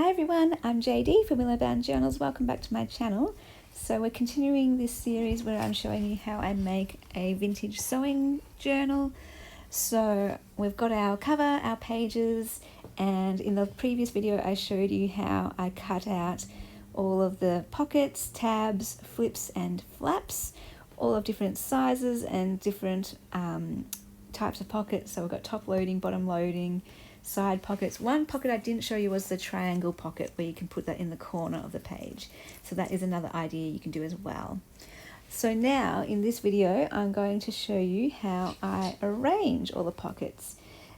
Hi everyone, I'm JD from Willow Bound Journals. Welcome back to my channel. So we're continuing this series where I'm showing you how I make a vintage sewing journal. So we've got our cover, our pages, and in the previous video I showed you how I cut out all of the pockets, tabs, flips and flaps, all of different sizes and different types of pockets. So we've got top loading, bottom loading, side pockets. One pocket I didn't show you was the triangle pocket where you can put that in the corner of the page. So that is another idea you can do as well. So now in this video I'm going to show you how I arrange all the pockets.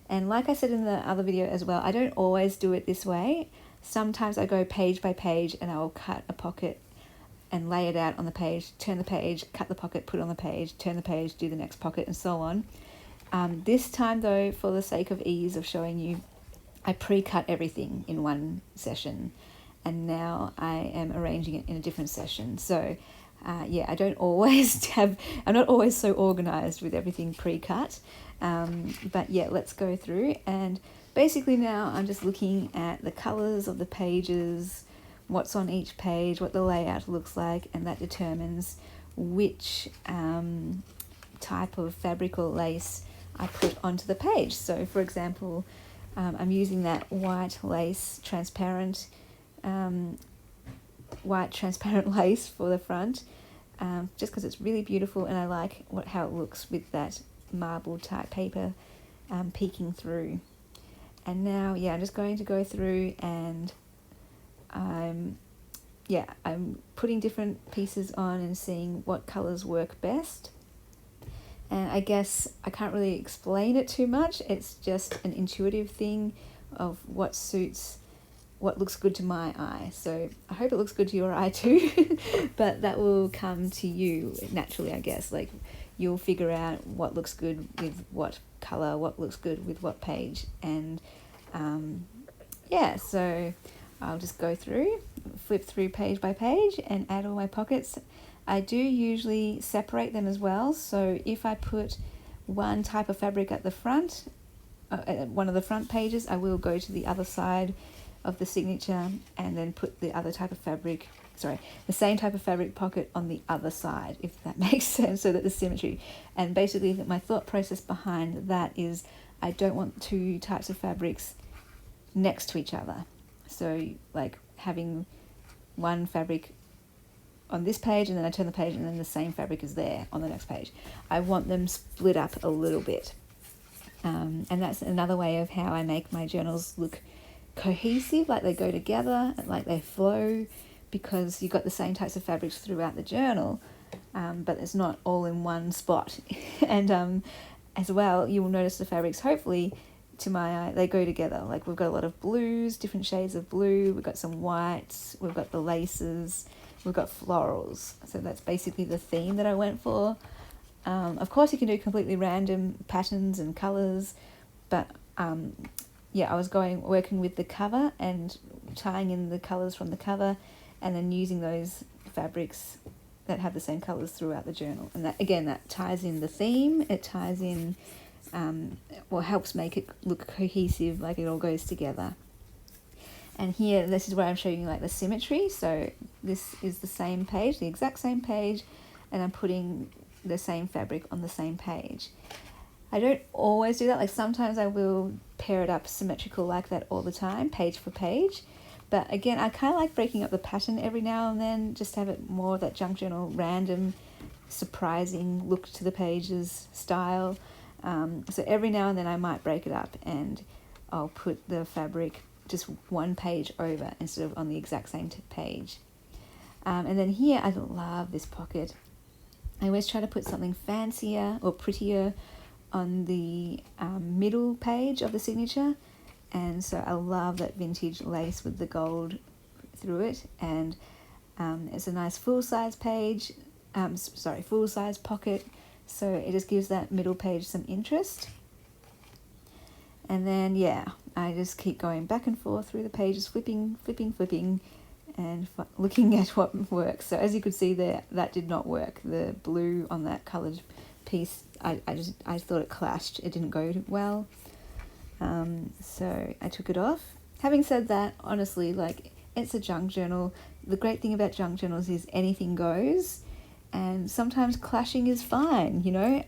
And like I said in the other video as well, I don't always do it this way. Sometimes I go page by page and I'll cut a pocket and lay it out on the page, turn the page, cut the pocket, put it on the page, turn the page, do the next pocket and so on. This time though, for the sake of ease of showing you, I pre-cut everything in one session and now I am arranging it in a different session. So yeah, I don't always I'm not always so organized with everything pre-cut, but yeah, let's go through. And basically now I'm just looking at the colors of the pages, what's on each page, what the layout looks like, and that determines which type of fabric or lace I put onto the page. So for example, I'm using that white lace transparent lace for the front, just because it's really beautiful and I like how it looks with that marble type paper peeking through. And now yeah, I'm just going to go through and I'm putting different pieces on and seeing what colors work best. And I guess I can't really explain it too much. It's just an intuitive thing of what suits, what looks good to my eye. So I hope it looks good to your eye too, but that will come to you naturally, I guess. Like you'll figure out what looks good with what color, what looks good with what page. And yeah, so I'll just go through, flip through page by page and add all my pockets. I do usually separate them as well. So if I put one type of fabric at the front, one of the front pages, I will go to the other side of the signature and then put the other type of fabric, the same type of fabric pocket on the other side, if that makes sense, so that the symmetry. And basically my thought process behind that is I don't want two types of fabrics next to each other. So like having one fabric on this page and then I turn the page and then the same fabric is there on the next page. I want them split up a little bit. And that's another way of how I make my journals look cohesive, like they go together, like they flow, because you've got the same types of fabrics throughout the journal, but it's not all in one spot. And as well, you will notice the fabrics, hopefully, to my eye, they go together. Like we've got a lot of blues, different shades of blue, we've got some whites, we've got the laces, we've got florals. So that's basically the theme that I went for. Of course you can do completely random patterns and colors, but yeah, I was working with the cover and tying in the colors from the cover and then using those fabrics that have the same colors throughout the journal. And that, again, that ties in the theme, it ties in, helps make it look cohesive, like it all goes together. And here, this is where I'm showing you like the symmetry. So this is the same page, the exact same page, and I'm putting the same fabric on the same page. I don't always do that. Like sometimes I will pair it up symmetrical like that all the time, page for page. But again, I kind of like breaking up the pattern every now and then, just to have it more of that junk journal, random, surprising look to the pages style. So every now and then I might break it up and I'll put the fabric just one page over instead of on the exact same page. And then here, I love this pocket. I always try to put something fancier or prettier on the middle page of the signature. And so I love that vintage lace with the gold through it. And it's a nice full-size page, full-size pocket. So it just gives that middle page some interest. And then, yeah, I just keep going back and forth through the pages, flipping, and looking at what works. So as you could see there, that did not work. The blue on that coloured piece, I thought it clashed. It didn't go well. So I took it off. having said that, honestly, like, it's a junk journal. The great thing about junk journals is anything goes, and sometimes clashing is fine, you know.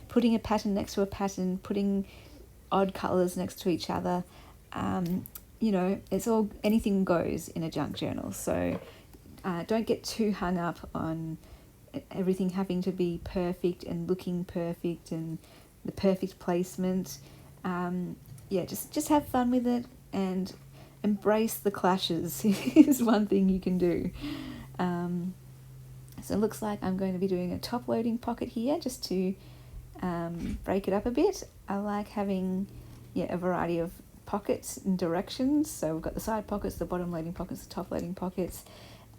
Putting a pattern next to a pattern, putting odd colours next to each other, you know, it's all, anything goes in a junk journal. So don't get too hung up on everything having to be perfect and looking perfect and the perfect placement. Yeah, just have fun with it and embrace the clashes is one thing you can do. So it looks like I'm going to be doing a top loading pocket here just to break it up a bit. I like having a variety of pockets and directions. So we've got the side pockets, the bottom loading pockets, the top loading pockets,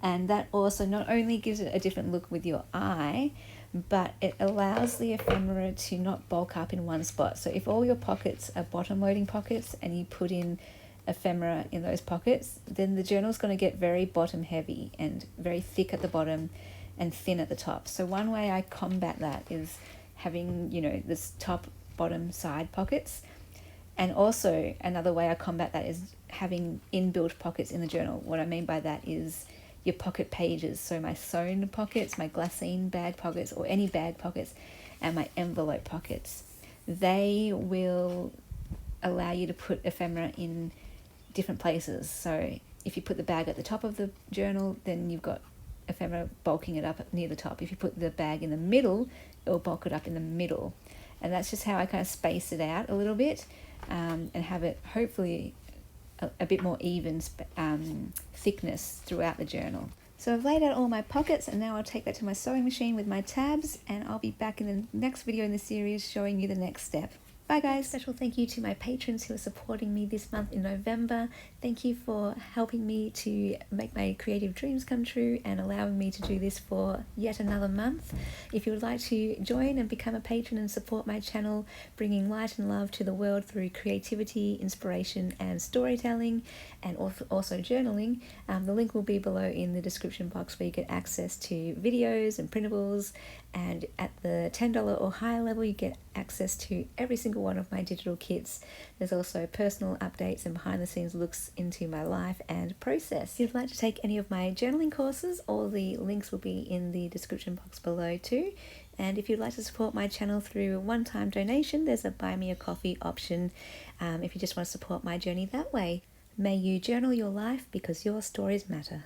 and that also not only gives it a different look with your eye, but it allows the ephemera to not bulk up in one spot. So if all your pockets are bottom loading pockets and you put in ephemera in those pockets, then the journal's going to get very bottom heavy and very thick at the bottom and thin at the top. So one way I combat that is having, you know, this top, bottom, side pockets. And also another way I combat that is having inbuilt pockets in the journal. What I mean by that is your pocket pages. So my sewn pockets, my glassine bag pockets, or any bag pockets, and my envelope pockets. They will allow you to put ephemera in different places. So if you put the bag at the top of the journal, then you've got ephemera bulking it up near the top. If you put the bag in the middle, it will bulk it up in the middle. And that's just how I kind of space it out a little bit, and have it hopefully a bit more even thickness throughout the journal. So I've laid out all my pockets, and now I'll take that to my sewing machine with my tabs, and I'll be back in the next video in the series showing you the next step. Bye guys. Special thank you to my patrons who are supporting me this month in November. Thank you for helping me to make my creative dreams come true and allowing me to do this for yet another month. If you would like to join and become a patron and support my channel, bringing light and love to the world through creativity, inspiration and storytelling, and also journaling, the link will be below in the description box, where you get access to videos and printables. And at the $10 or higher level, you get access to every single one of my digital kits. There's also personal updates and behind the scenes looks into my life and process. If you'd like to take any of my journaling courses, all the links will be in the description box below too. And if you'd like to support my channel through a one-time donation, there's a buy me a coffee option if you just want to support my journey that way. May you journal your life because your stories matter.